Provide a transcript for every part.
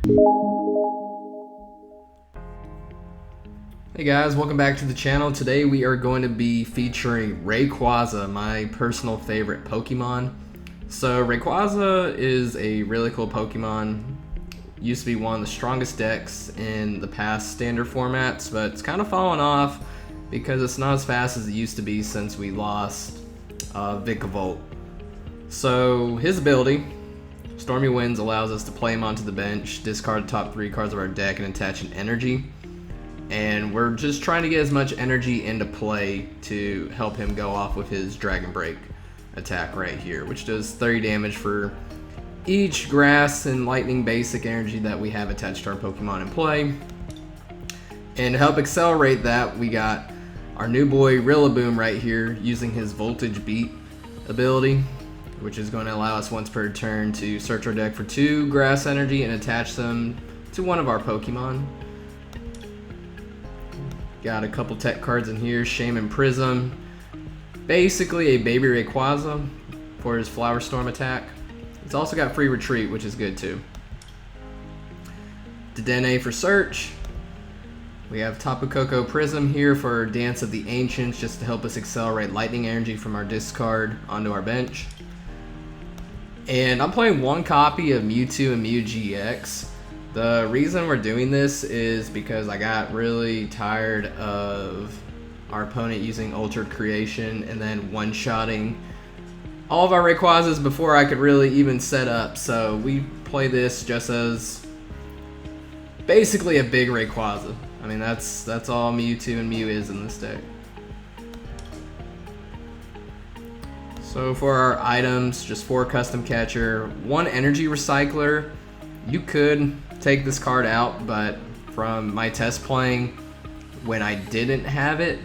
Hey guys, welcome back to the channel. Today we are going to be featuring Rayquaza, my personal favorite Pokemon. So Rayquaza is a really cool Pokemon. Used to be one of the strongest decks in the past standard formats, but it's kind of fallen off because it's not as fast as it used to be since we lost Vikavolt. So his ability, Stormy Winds, allows us to play him onto the bench, discard the top 3 cards of our deck, and attach an energy. And we're just trying to get as much energy into play to help him go off with his Dragon Break attack right here, which does 30 damage for each grass and lightning basic energy that we have attached to our Pokemon in play. And to help accelerate that, we got our new boy Rillaboom right here using his Voltage Beat ability, which is going to allow us once per turn to search our deck for 2 grass energy and attach them to one of our Pokemon. Got a couple tech cards in here, Shaman Prism, basically a baby Rayquaza for his Flower Storm attack. It's also got free retreat, which is good too. Dedenne for search. We have Tapu Koko Prism here for Dance of the Ancients, just to help us accelerate lightning energy from our discard onto our bench. And I'm playing one copy of Mewtwo and Mew GX. The reason we're doing this is because I got really tired of our opponent using Altered Creation and then one-shotting all of our Rayquazas before I could really even set up. So we play this just as basically a big Rayquaza. I mean, that's all Mewtwo and Mew is in this deck. So for our items, just 4 Custom Catcher, 1 Energy Recycler. You could take this card out, but from my test playing, when I didn't have it,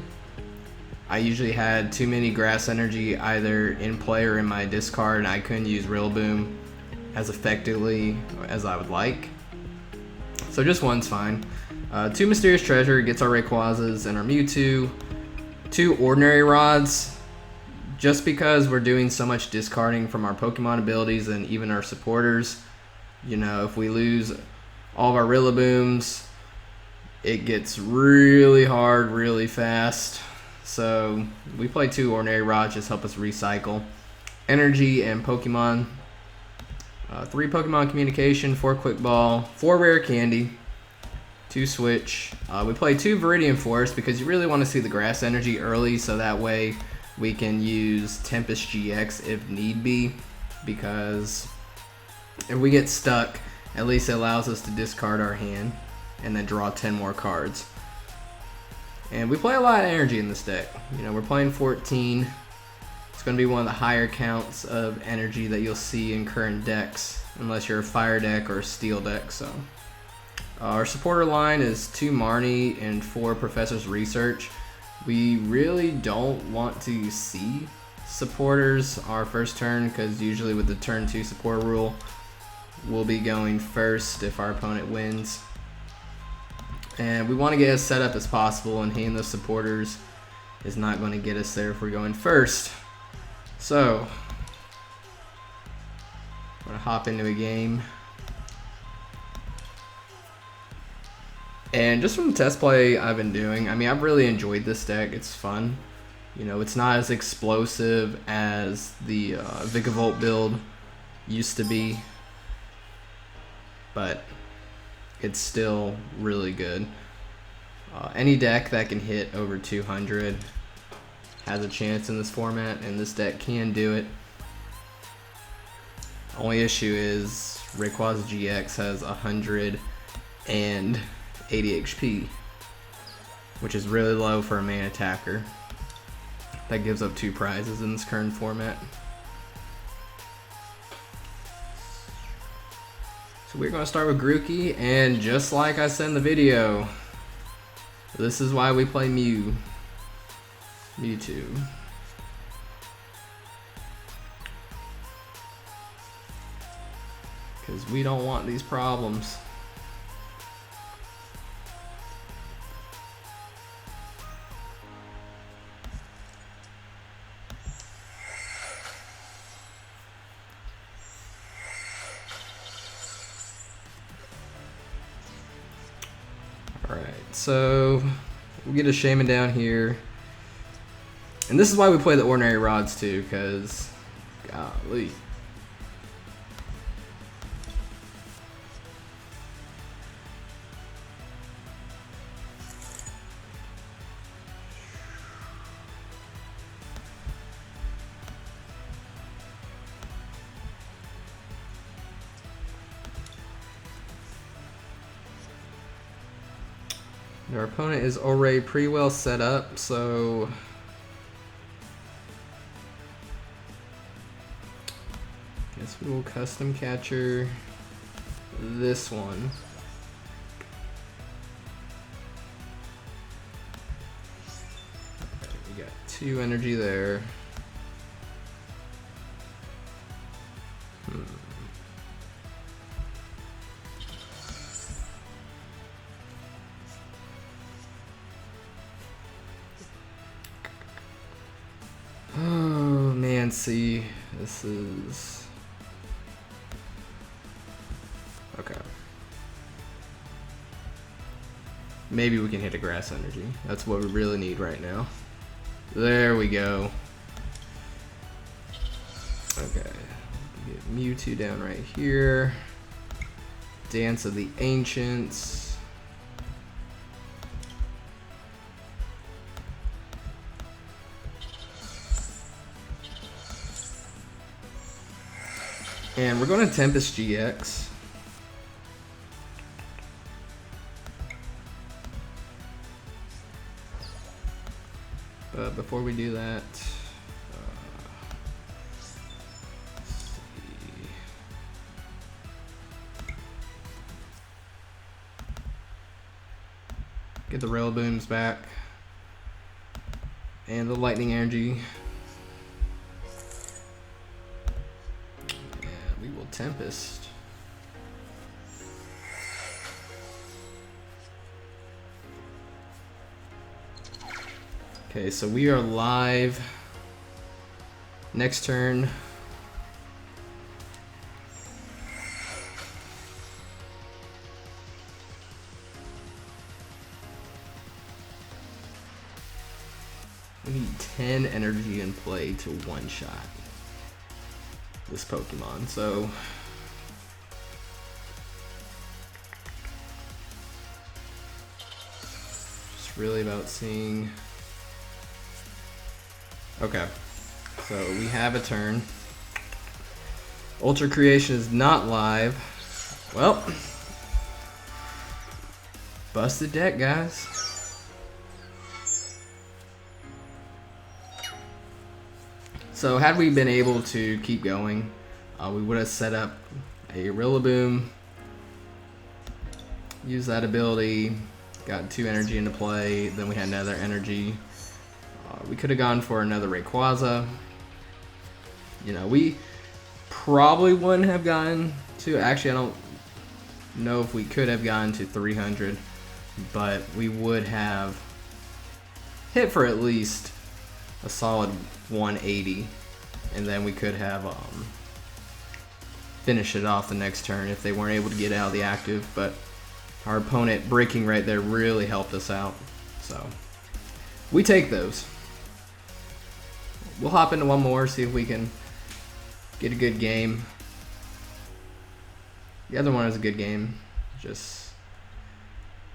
I usually had too many grass energy either in play or in my discard, and I couldn't use Rillaboom as effectively as I would like. So just 1's fine. 2 Mysterious Treasure gets our Rayquazas and our Mewtwo. 2 Ordinary Rods, just because we're doing so much discarding from our Pokemon abilities and even our supporters. You know, if we lose all of our Rillabooms, it gets really hard really fast. So we play 2 Ordinary Rods, just help us recycle energy and Pokemon. 3 Pokemon Communication, 4 Quick Ball, 4 Rare Candy, 2 Switch. We play 2 Viridian Force because you really want to see the grass energy early, so that way we can use Tempest GX if need be, because if we get stuck, at least it allows us to discard our hand and then draw 10 more cards. And we play a lot of energy in this deck. You know, we're playing 14. It's going to be one of the higher counts of energy that you'll see in current decks, unless you're a fire deck or a steel deck. So our supporter line is 2 Marnie and 4 Professor's Research. We really don't want to see supporters our first turn, because usually with the turn 2 support rule, we'll be going first if our opponent wins. And we want to get as set up as possible, and hitting those supporters is not going to get us there if we're going first. So I'm going to hop into a game. And just from the test play I've been doing, I mean, I've really enjoyed this deck. It's fun. You know, it's not as explosive as the Vikavolt build used to be, but it's still really good. Any deck that can hit over 200 has a chance in this format, and this deck can do it. Only issue is Rayquaza GX has 180 HP, which is really low for a main attacker. That gives up 2 prizes in this current format. So we're going to start with Grookey, and just like I said in the video, this is why we play Mewtwo. Because we don't want these problems. so we'll get a Shaman down here. And this is why we play the ordinary rods too, because golly. Our opponent is already pretty well set up, so guess we will custom catcher this one. Okay, we got 2 energy there. Oh man, see, this is okay. Maybe we can hit a grass energy. That's what we really need right now. There we go. Okay, get Mewtwo down right here. Dance of the Ancients. And we're going to Tempest GX. But before we do that, let's see. Get the Rillabooms back. And the Lightning Energy. Tempest. Okay, so we are live. Next turn. We need 10 energy in play to one-shot this Pokemon, so just really about seeing. Okay, so we have a turn. Ultra Creation is not live. Well, busted deck, guys. So had we been able to keep going, we would have set up a Rillaboom, use that ability, got 2 energy into play, then we had another energy. We could have gone for another Rayquaza. You know, we probably wouldn't have gotten to, actually I don't know if we could have gotten to 300, but we would have hit for at least a solid 180, and then we could have finished it off the next turn if they weren't able to get out of the active. But our opponent breaking right there really helped us out, so we take those. We'll hop into one more, see if we can get a good game. The other one is a good game, just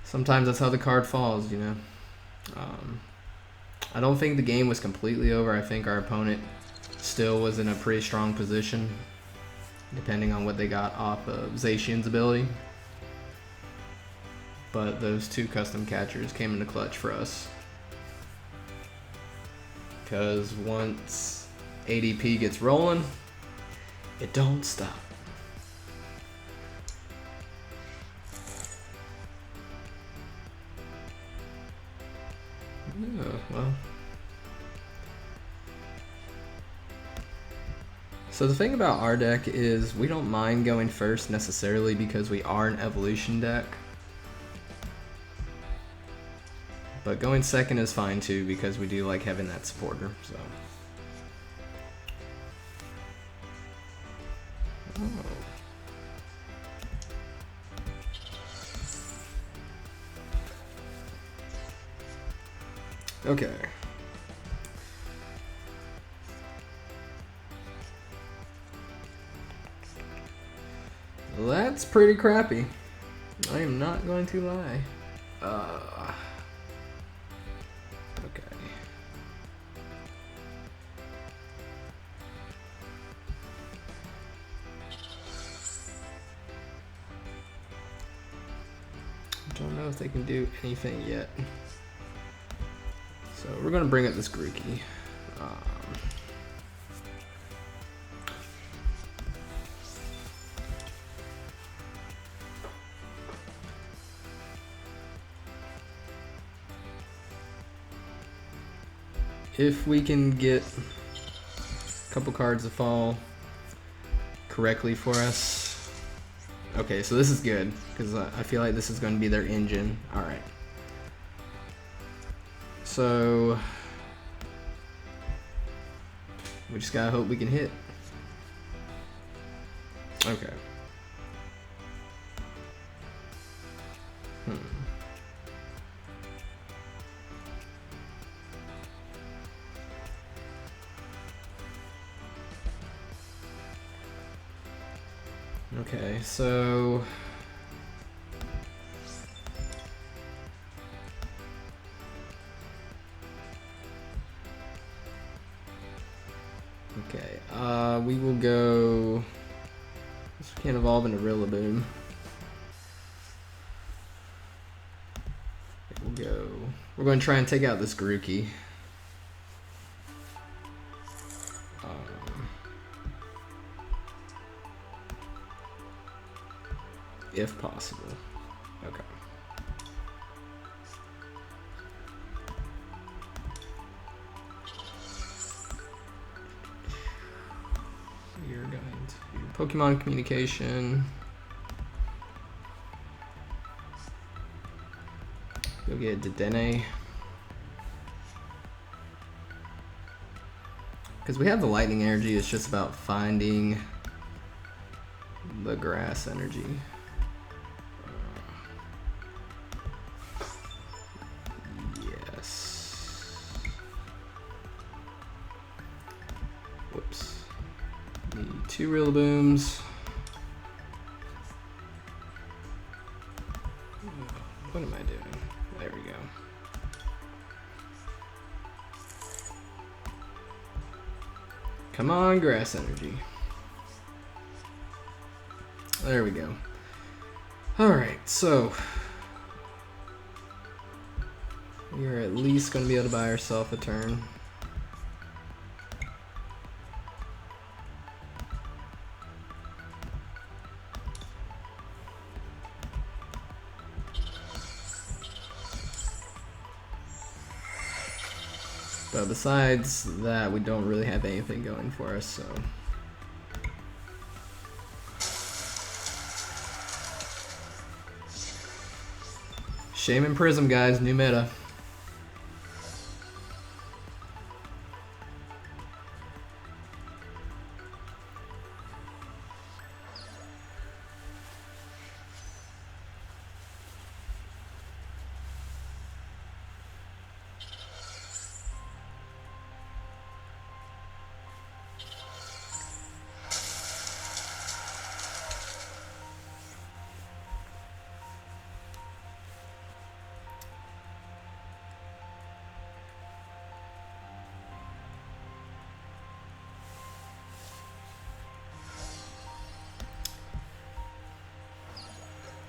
sometimes that's how the card falls, you know. I don't think the game was completely over. I think our opponent still was in a pretty strong position, depending on what they got off of Zacian's ability. But those 2 custom catchers came into clutch for us. Because once ADP gets rolling, it don't stop. Yeah, well. So the thing about our deck is we don't mind going first necessarily because we are an evolution deck. But going second is fine too because we do like having that supporter, so. Oh. Okay. Well, that's pretty crappy. I am not going to lie. Okay. Don't know if they can do anything yet. So we're gonna bring up this Grookey. If we can get a couple cards to fall correctly for us. Okay, so this is good, because I feel like this is going to be their engine. Alright. So we just gotta hope we can hit. Okay. Okay, so okay, we will go. This can't evolve into Rillaboom. We'll go. We're going to try and take out this Grookey. If possible. Okay. You're going to Pokemon Communication. Go get Dedenne. Because we have the lightning energy, it's just about finding the grass energy. Whoops. Need 2 Rillabooms. What am I doing? There we go. Come on, grass energy. There we go. Alright, so we are at least going to be able to buy ourselves a turn. But besides that, we don't really have anything going for us, so. Shaman Prism, guys, new meta.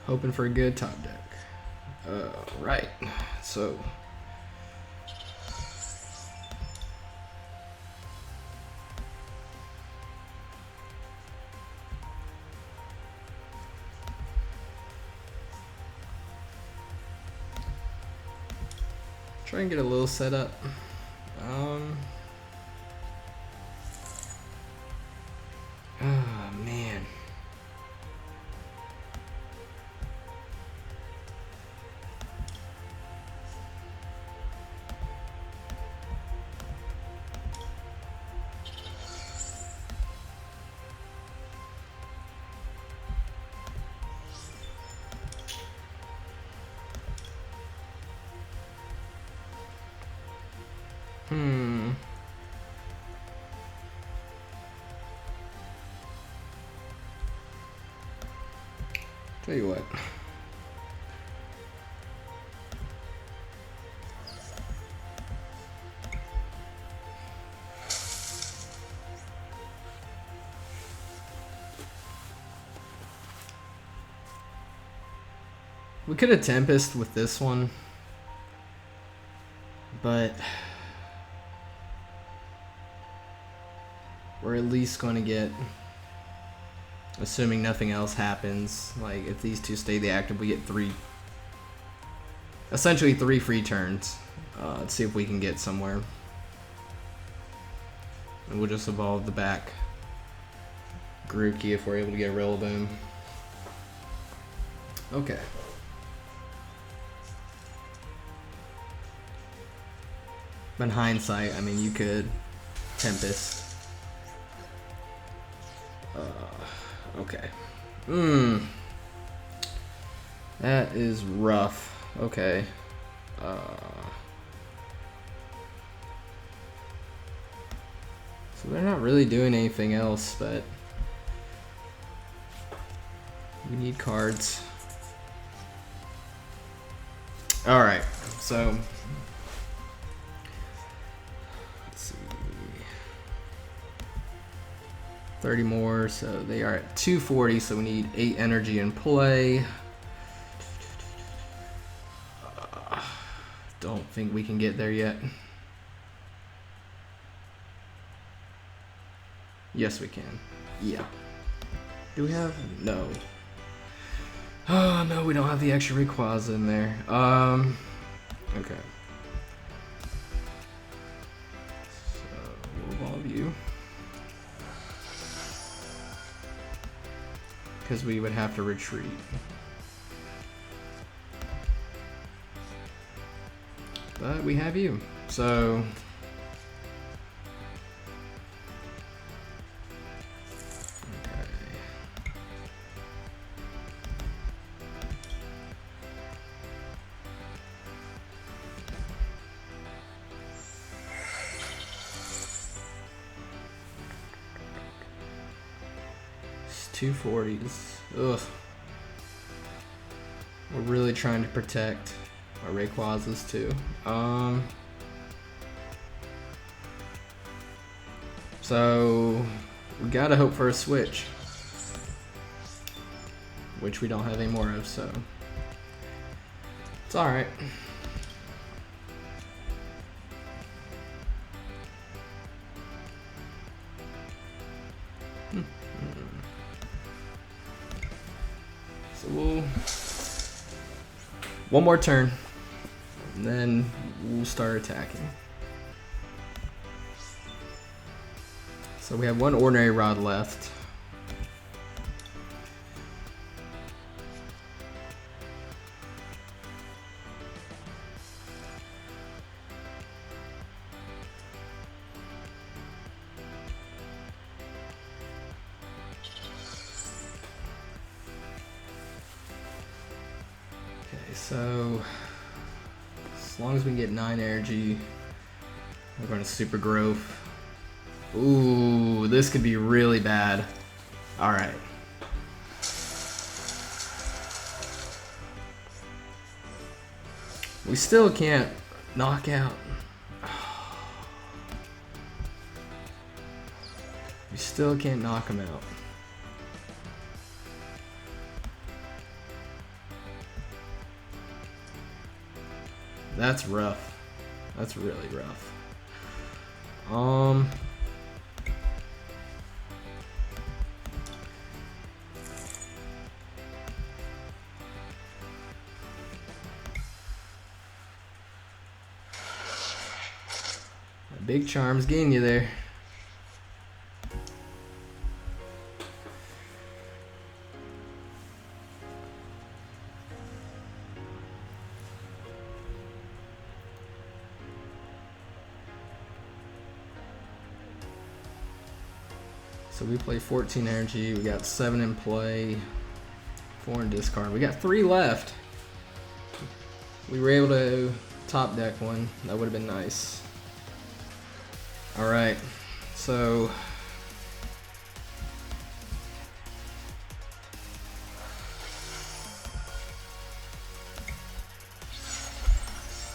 Hoping for a good top deck. Right, so. Try and get a little setup. Oh, man. Tell you what. We could have Tempest with this one, but we're at least going to get, assuming nothing else happens, like if these two stay the active, we get essentially three free turns. Let's see if we can get somewhere. And we'll just evolve the back Grookey if we're able to get a Rillaboom. Okay. But in hindsight, I mean, you could Tempest. Okay. That is rough. Okay. So they're not really doing anything else, but we need cards. Alright, so 30 more, so they are at 240, so we need 8 energy in play. Don't think we can get there yet. Yes, we can. Yeah. Do we have? No. Oh, no, we don't have the extra Rayquaza in there. Okay. So, we'll evolve you. Because we would have to retreat. But we have you. So okay. It's 240s. Ugh. We're really trying to protect our Rayquazas too. So we gotta hope for a switch, which we don't have any more of, so it's alright. So we'll one more turn, and then we'll start attacking. So we have one ordinary rod left. Okay, so as long as we can get 9 energy, we're going to super growth. Ooh, this could be really bad. Alright. We still can't knock out. We still can't knock him out. That's rough. That's really rough. Big Charm's getting you there. So we play 14 energy, we got 7 in play, 4 in discard. We got 3 left. We were able to top deck one. That would have been nice. Alright, so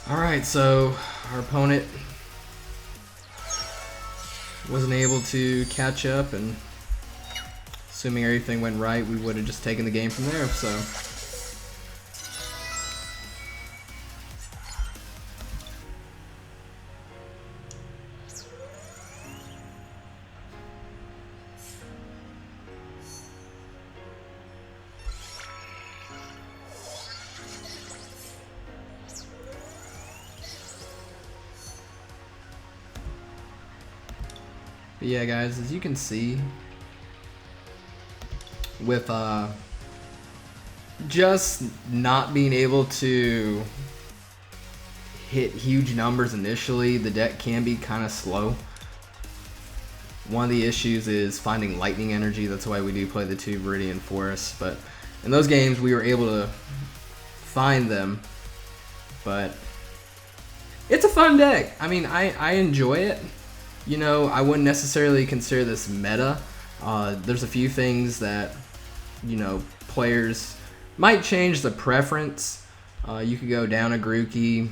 Alright, so our opponent wasn't able to catch up, and assuming everything went right, we would have just taken the game from there. So but yeah, guys, as you can see, with just not being able to hit huge numbers initially, the deck can be kind of slow. One of the issues is finding lightning energy. That's why we do play the 2 Viridian Forests, but in those games we were able to find them. But it's a fun deck. I mean, I enjoy it. You know, I wouldn't necessarily consider this meta. There's a few things that, you know, players might change the preference. You could go down a Grookey,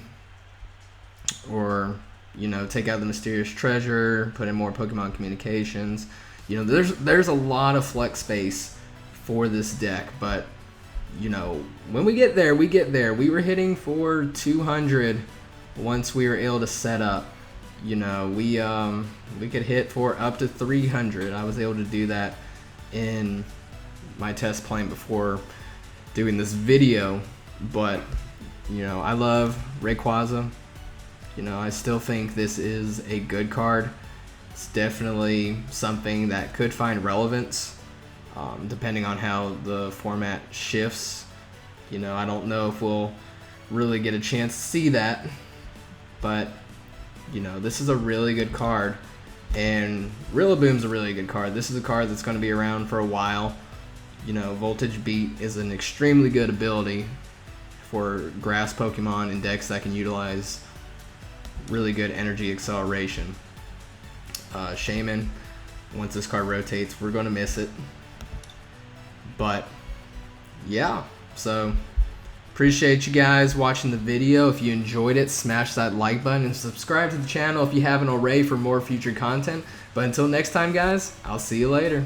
or, you know, take out the Mysterious Treasure, put in more Pokemon Communications. You know, there's a lot of flex space for this deck, but, you know, when we get there, we get there. We were hitting for 200 once we were able to set up. You know, we could hit for up to 300. I was able to do that in my test playing before doing this video. But, you know, I love Rayquaza. You know, I still think this is a good card. It's definitely something that could find relevance, depending on how the format shifts. You know, I don't know if we'll really get a chance to see that, but, you know, this is a really good card, and Rillaboom's a really good card. This is a card that's going to be around for a while. You know, Voltage Beat is an extremely good ability for grass Pokemon and decks that can utilize really good energy acceleration. Shaman, once this card rotates, we're going to miss it. But yeah, so appreciate you guys watching the video. If you enjoyed it, smash that like button and subscribe to the channel if you haven't already for more future content. But until next time, guys, I'll see you later.